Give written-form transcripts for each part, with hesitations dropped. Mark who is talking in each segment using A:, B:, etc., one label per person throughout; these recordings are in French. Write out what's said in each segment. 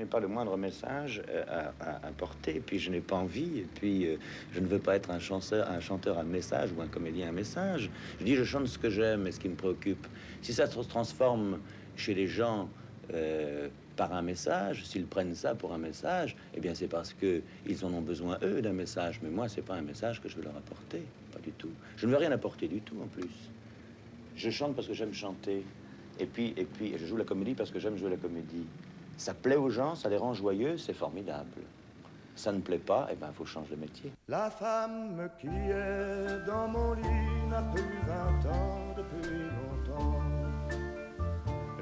A: n'ai pas le moindre message à porter, et puis je n'ai pas envie, et puis je ne veux pas être un chanteur à message ou un comédien à message. Je dis, je chante ce que j'aime et ce qui me préoccupe. Si ça se transforme chez les gens par un message, s'ils prennent ça pour un message, eh bien c'est parce que ils en ont besoin eux d'un message. Mais moi, c'est pas un message que je veux leur apporter, pas du tout. Je ne veux rien apporter du tout en plus. Je chante parce que j'aime chanter, et puis je joue la comédie parce que j'aime jouer la comédie. Ça plaît aux gens, ça les rend joyeux, c'est formidable. Ça ne plaît pas, eh ben faut changer de métier.
B: La femme qui est dans mon lit n'a plus 20 ans depuis longtemps.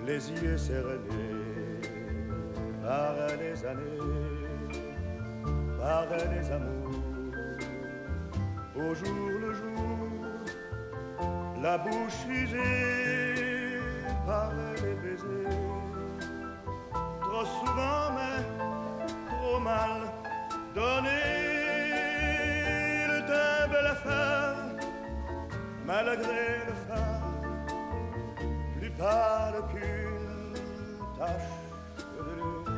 B: Les yeux sérénés par les années, par les amours. Au jour le jour, la bouche usée par les baisers. Trop souvent, mais trop mal donné. Le teint de la femme, malgré le phare, plus pâle qu'une tache de lune.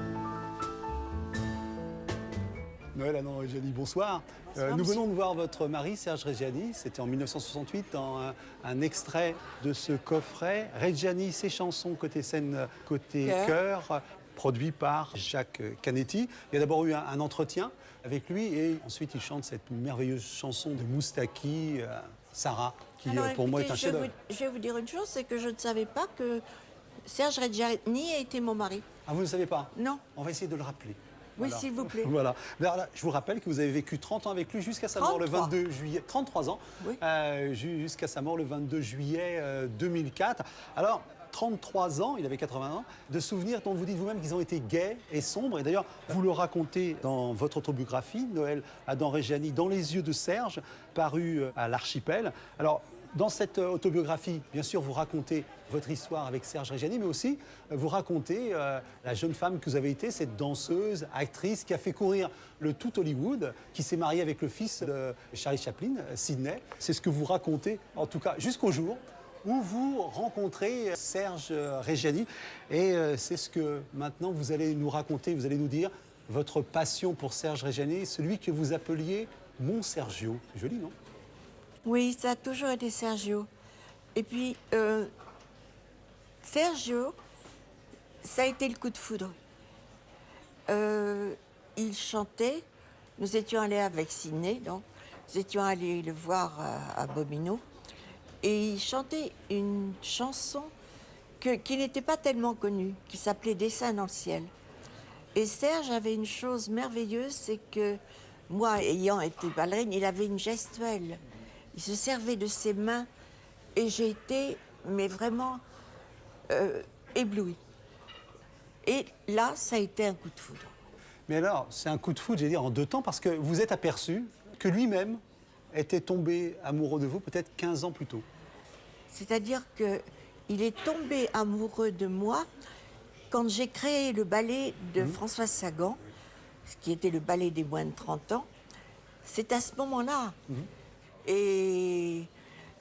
C: Noël Adam Reggiani, bonsoir. Nous venons de voir votre mari, Serge Reggiani. C'était en 1968, dans un extrait de ce coffret. Reggiani, ses chansons côté scène, côté chœur, produit par Jacques Canetti. Il y a d'abord eu un entretien avec lui et ensuite il chante cette merveilleuse chanson de Moustaki, Sarah, qui pour moi est un chef-d'œuvre.
D: Je vais vous dire une chose, c'est que je ne savais pas que Serge Reggiani a été mon mari.
C: Ah, vous ne savez pas?
D: Non.
C: On va essayer de le rappeler.
D: Oui,
C: Voilà.
D: s'il vous plaît.
C: Voilà. Alors là, je vous rappelle que vous avez vécu 30 ans avec lui jusqu'à sa mort le 22 juillet. 33 ans.
D: Oui.
C: Jusqu'à sa mort le 22 juillet 2004. Alors, 33 ans, il avait 80 ans, de souvenirs dont vous dites vous-même qu'ils ont été gais et sombres. Et d'ailleurs, vous le racontez dans votre autobiographie, Noël Adam Reggiani, Dans les yeux de Serge, paru à l'Archipel. Alors, dans cette autobiographie, bien sûr, vous racontez votre histoire avec Serge Reggiani, mais aussi vous racontez la jeune femme que vous avez été, cette danseuse, actrice qui a fait courir le tout Hollywood, qui s'est mariée avec le fils de Charlie Chaplin, Sidney. C'est ce que vous racontez, en tout cas, jusqu'au jour où vous rencontrez Serge Reggiani. Et c'est ce que maintenant vous allez nous raconter, vous allez nous dire votre passion pour Serge Reggiani, celui que vous appeliez Mon Sergio. C'est joli, non?
D: Oui, ça a toujours été Sergio. Et puis, Sergio, ça a été le coup de foudre. Il chantait, nous étions allés avec Sidney, donc, nous étions allés le voir à Bobino, et il chantait une chanson qui n'était pas tellement connue, qui s'appelait Dessin dans le ciel. Et Serge avait une chose merveilleuse, c'est que moi, ayant été ballerine, il avait une gestuelle. Il se servait de ses mains et j'ai été, mais vraiment, éblouie. Et là, ça a été un coup de foudre.
C: Mais alors, c'est un coup de foudre, j'allais dire, en deux temps, parce que vous êtes aperçu que lui-même était tombé amoureux de vous peut-être 15 ans plus tôt.
D: C'est-à-dire qu'il est tombé amoureux de moi quand j'ai créé le ballet de François Sagan, ce qui était le ballet des moins de 30 ans. C'est à ce moment-là. Et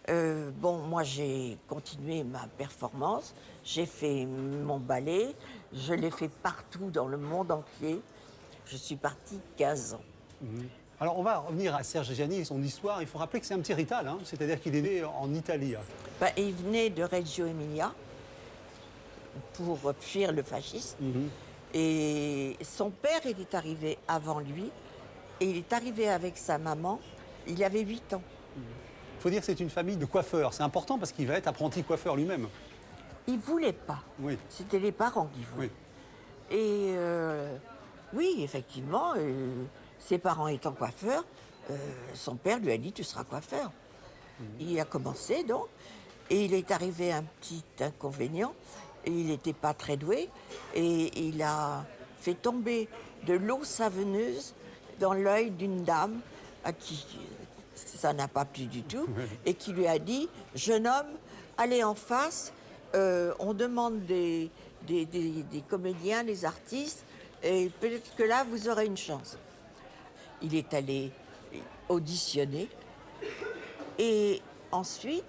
D: bon, moi, j'ai continué ma performance. J'ai fait mon ballet. Je l'ai fait partout dans le monde entier. Je suis partie 15 ans.
C: Alors, on va revenir à Serge Reggiani et son histoire. Il faut rappeler que c'est un petit rital, hein, c'est-à-dire qu'il est né en Italie.
D: Ben, il venait de Reggio Emilia pour fuir le fascisme. Et son père, il est arrivé avant lui. Et il est arrivé avec sa maman. Il avait 8 ans.
C: Il faut dire que c'est une famille de coiffeurs. C'est important parce qu'il va être apprenti coiffeur lui-même.
D: Il ne voulait pas.
C: Oui.
D: C'était les parents qui voulaient.
C: Oui.
D: Et oui, effectivement, ses parents étant coiffeurs, son père lui a dit « tu seras coiffeur ». Il a commencé donc, et il est arrivé un petit inconvénient. Et il n'était pas très doué, et il a fait tomber de l'eau savonneuse dans l'œil d'une dame à qui ça n'a pas plu du tout, et qui lui a dit « jeune homme, allez en face, on demande des comédiens, des artistes, et peut-être que là, vous aurez une chance. » Il est allé auditionner, et ensuite,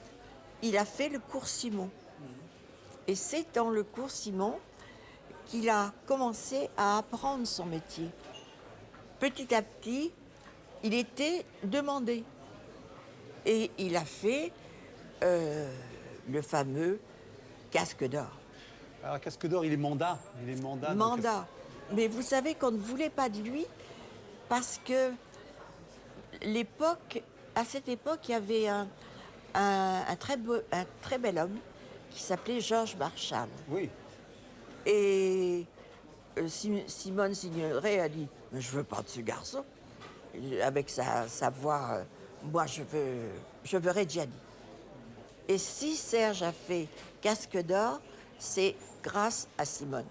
D: il a fait le cours Simon. Et c'est dans le cours Simon qu'il a commencé à apprendre son métier. Petit à petit, il était demandé. Et il a fait le fameux casque d'or.
C: Alors, Casque d'Or, il est mandat. Il est mandat. donc-
D: Mandat. Mais vous savez qu'on ne voulait pas de lui parce que à cette époque, il y avait un très bel homme qui s'appelait Georges Marchal.
C: Oui.
D: Et Simone Signoret a dit « Je veux pas de ce garçon ». Avec sa voix, moi je veux Reggiani. Et si Serge a fait Casque d'Or, c'est grâce à Simone.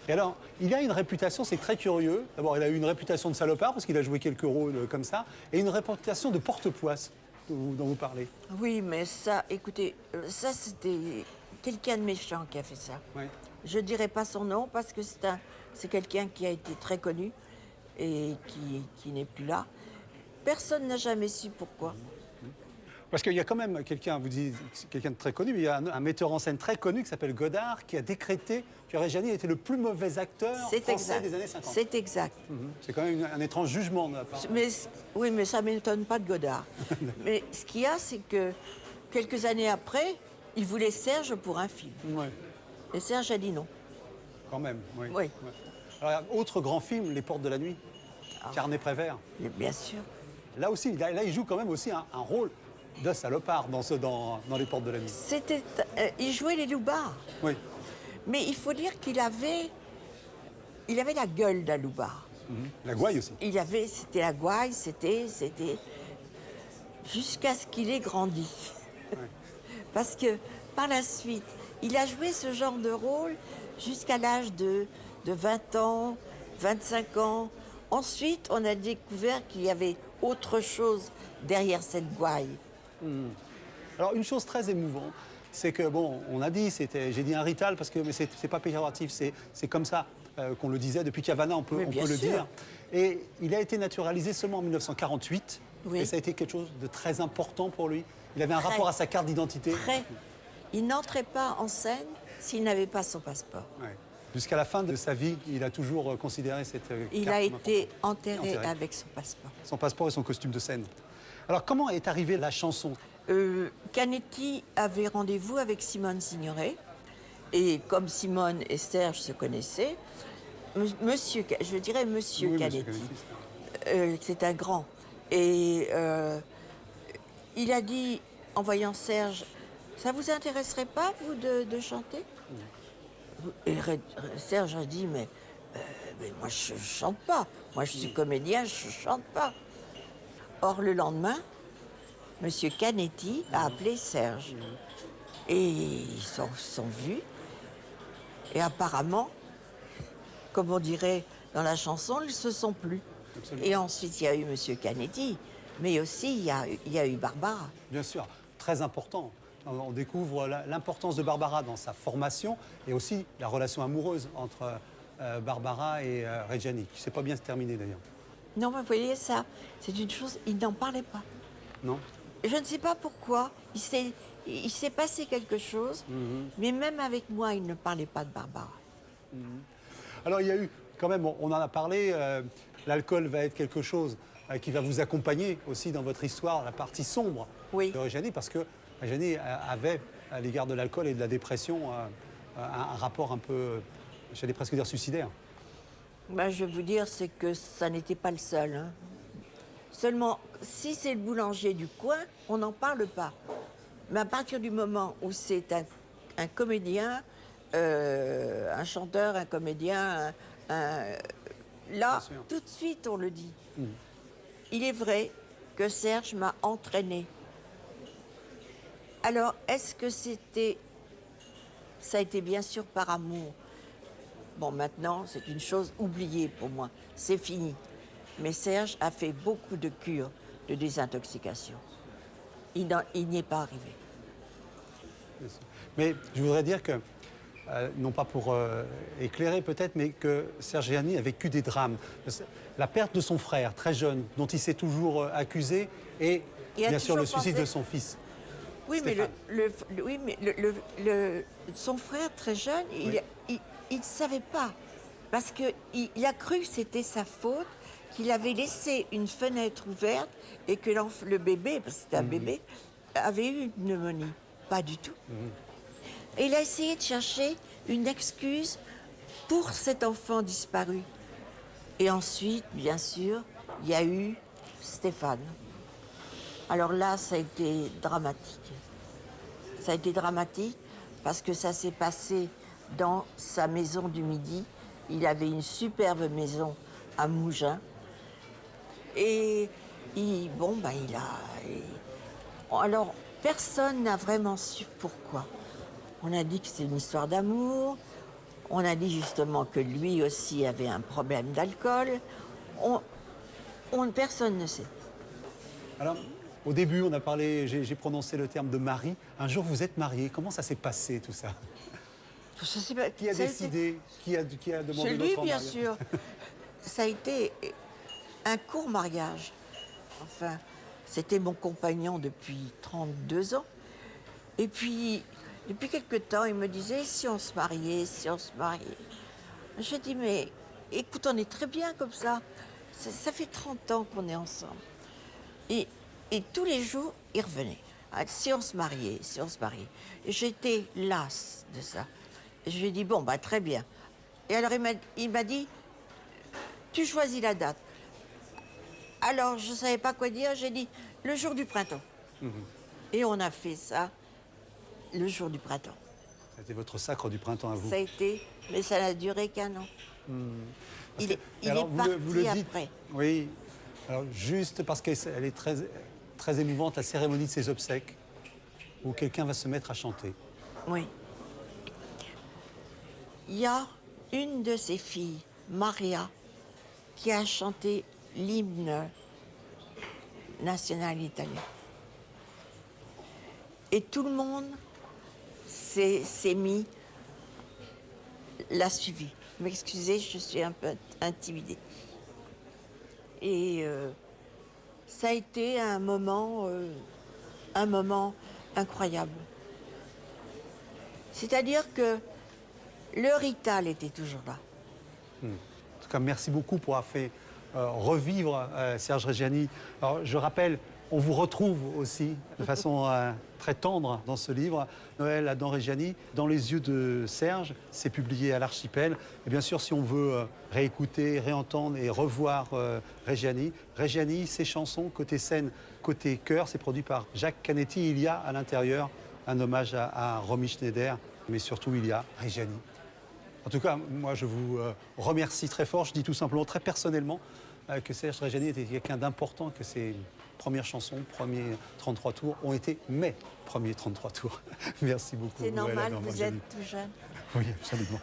C: Et alors, il a une réputation, c'est très curieux. D'abord, il a eu une réputation de salopard parce qu'il a joué quelques rôles comme ça, et une réputation de porte-poisse dont vous parlez.
D: Oui, mais ça, écoutez, ça c'était quelqu'un de méchant qui a fait ça.
C: Oui.
D: Je ne dirai pas son nom parce que c'est quelqu'un qui a été très connu et qui n'est plus là. Personne n'a jamais su pourquoi.
C: Parce qu'il y a quand même quelqu'un, vous dites quelqu'un de très connu, mais il y a un metteur en scène très connu qui s'appelle Godard qui a décrété que Reggiani était le plus mauvais acteur
D: C'est
C: français
D: exact.
C: des années 50.
D: C'est exact.
C: C'est quand même un étrange jugement de la part.
D: Oui, mais ça ne m'étonne pas de Godard. Mais ce qu'il y a, c'est que quelques années après, il voulait Serge pour un film.
C: Oui,
D: Et Serge a dit non.
C: quand même. Oui.
D: Oui.
C: Ouais. Alors, autre grand film, Les Portes de la Nuit, Carnet-Prévert.
D: Mais bien sûr.
C: Là aussi, là, il joue quand même aussi un rôle de salopard dans Les Portes de la Nuit.
D: Il jouait les loupards.
C: Oui.
D: Mais il faut dire qu'il avait la gueule d'un loupard.
C: La gouaille aussi.
D: C'était la gouaille, c'était jusqu'à ce qu'il ait grandi. Parce que par la suite, il a joué ce genre de rôle jusqu'à l'âge de 20 ans, 25 ans. Ensuite, on a découvert qu'il y avait autre chose derrière cette gouaille.
C: Alors, une chose très émouvante, c'est que, bon, on a dit, j'ai dit un rital, mais c'est pas péjoratif, c'est comme ça qu'on le disait. Depuis Cavana, on peut
D: Mais bien
C: le
D: sûr.
C: dire. Et il a été naturalisé seulement en 1948.
D: Oui.
C: Et ça a été quelque chose de très important pour lui. Il avait un
D: Très.
C: rapport à sa carte d'identité.
D: Il n'entrait pas en scène s'il n'avait pas son passeport.
C: Ouais. Jusqu'à la fin de sa vie, il a toujours considéré cette
D: Il
C: carte
D: a
C: comme
D: été
C: importante.
D: enterré
C: Enterré.
D: avec son passeport.
C: Son passeport et son costume de scène. Alors, comment est arrivée la chanson?
D: Canetti avait rendez-vous avec Simone Signoret. Et comme Simone et Serge se connaissaient, Monsieur
C: Oui,
D: Canetti,
C: Canetti,
D: c'est un grand. Et il a dit, en voyant Serge, ça vous intéresserait pas, vous, de chanter? Et Serge a dit, mais moi, je chante pas. Moi, je suis comédien, je chante pas. Or, le lendemain, Monsieur Canetti a appelé Serge. Et ils sont vus. Et apparemment, comme on dirait dans la chanson, ils se sont plus.
C: Absolument.
D: Et ensuite, il y a eu Monsieur Canetti. Mais aussi, il y a eu Barbara.
C: Bien sûr, très important. On découvre l'importance de Barbara dans sa formation et aussi la relation amoureuse entre Barbara et Reggiani, qui ne s'est pas bien terminée d'ailleurs.
D: Non, mais vous voyez, ça, c'est une chose, il n'en parlait pas.
C: Non?
D: Je ne sais pas pourquoi. Il s'est passé quelque chose, mais même avec moi, il ne parlait pas de Barbara.
C: Alors il y a eu, quand même, on en a parlé, l'alcool va être quelque chose qui va vous accompagner aussi dans votre histoire, la partie sombre
D: Oui.
C: de Reggiani, parce que Reggiani avait, à l'égard de l'alcool et de la dépression, un rapport un peu, j'allais presque dire suicidaire.
D: Ben, je vais vous dire, c'est que ça n'était pas le seul. Hein. Seulement, si c'est le boulanger du coin, on n'en parle pas. Mais à partir du moment où c'est un comédien, un chanteur, un comédien, là,
C: Bien sûr.
D: tout de suite, on le dit. Il est vrai que Serge m'a entraîné. Alors, est-ce que ça a été bien sûr par amour. Bon, maintenant, c'est une chose oubliée pour moi. C'est fini. Mais Serge a fait beaucoup de cures de désintoxication. Il n'y est pas arrivé.
C: Mais je voudrais dire que, non pas pour éclairer peut-être, mais que Serge Reggiani a vécu des drames. La perte de son frère, très jeune, dont il s'est toujours accusé, et
D: Il a
C: bien sûr le
D: toujours
C: suicide
D: pensé-
C: de son fils.
D: Oui,
C: Stéphane.
D: mais son frère, très jeune, il ne savait pas. Parce qu'il a cru que c'était sa faute, qu'il avait laissé une fenêtre ouverte et que le bébé, parce que c'était un bébé, avait eu une pneumonie. Pas du tout. Et il a essayé de chercher une excuse pour cet enfant disparu. Et ensuite, bien sûr, il y a eu Stéphane. Alors là, ça a été dramatique. Ça a été dramatique parce que ça s'est passé dans sa maison du Midi. Il avait une superbe maison à Mougins. Et alors, personne n'a vraiment su pourquoi. On a dit que c'est une histoire d'amour. On a dit justement que lui aussi avait un problème d'alcool. Personne ne sait.
C: Alors, au début, on a parlé, j'ai prononcé le terme de mari. Un jour, vous êtes marié. Comment ça s'est passé, tout ça? Qui a décidé? Qui a demandé
D: C'est lui,
C: votre
D: bien
C: mariage?
D: sûr. Ça a été un court mariage. Enfin, c'était mon compagnon depuis 32 ans. Et puis, depuis quelque temps, il me disait, si on se mariait, si on se mariait. Je dis, mais écoute, on est très bien comme ça. Ça fait 30 ans qu'on est ensemble. Et tous les jours, il revenait. Ah, si on se mariait, si on se mariait. Et j'étais lasse de ça. Et je lui ai dit, bon, bah, très bien. Et alors, il m'a dit, tu choisis la date. Alors, je ne savais pas quoi dire. J'ai dit, le jour du printemps. Et on a fait ça le jour du printemps.
C: C'était votre sacre du printemps à vous.
D: Ça a été, mais ça n'a duré qu'un an. Il est parti après.
C: Oui. Alors, juste parce qu'elle est très, très émouvante, la cérémonie de ses obsèques, où quelqu'un va se mettre à chanter.
D: Oui. Il y a une de ses filles, Maria, qui a chanté l'hymne national italien. Et tout le monde l'a suivi. M'excusez, je suis un peu intimidée. Et ça a été un moment incroyable. C'est-à-dire que le Rital était toujours là.
C: En tout cas, merci beaucoup pour avoir fait revivre Serge Reggiani. Alors, je rappelle, on vous retrouve aussi de façon très tendre dans ce livre, Noël Adam Reggiani, Dans les yeux de Serge. C'est publié à l'Archipel. Et bien sûr, si on veut réécouter, réentendre et revoir Reggiani, ses chansons, côté scène, côté chœur, c'est produit par Jacques Canetti. Il y a à l'intérieur un hommage à Romy Schneider, mais surtout il y a Reggiani. En tout cas, moi, je vous remercie très fort. Je dis tout simplement, très personnellement, que Serge Reggiani était quelqu'un d'important, que ses premières chansons, premiers 33 tours, ont été mes premiers 33 tours. Merci beaucoup.
D: C'est normal, vous êtes tout jeune.
C: Oui, absolument.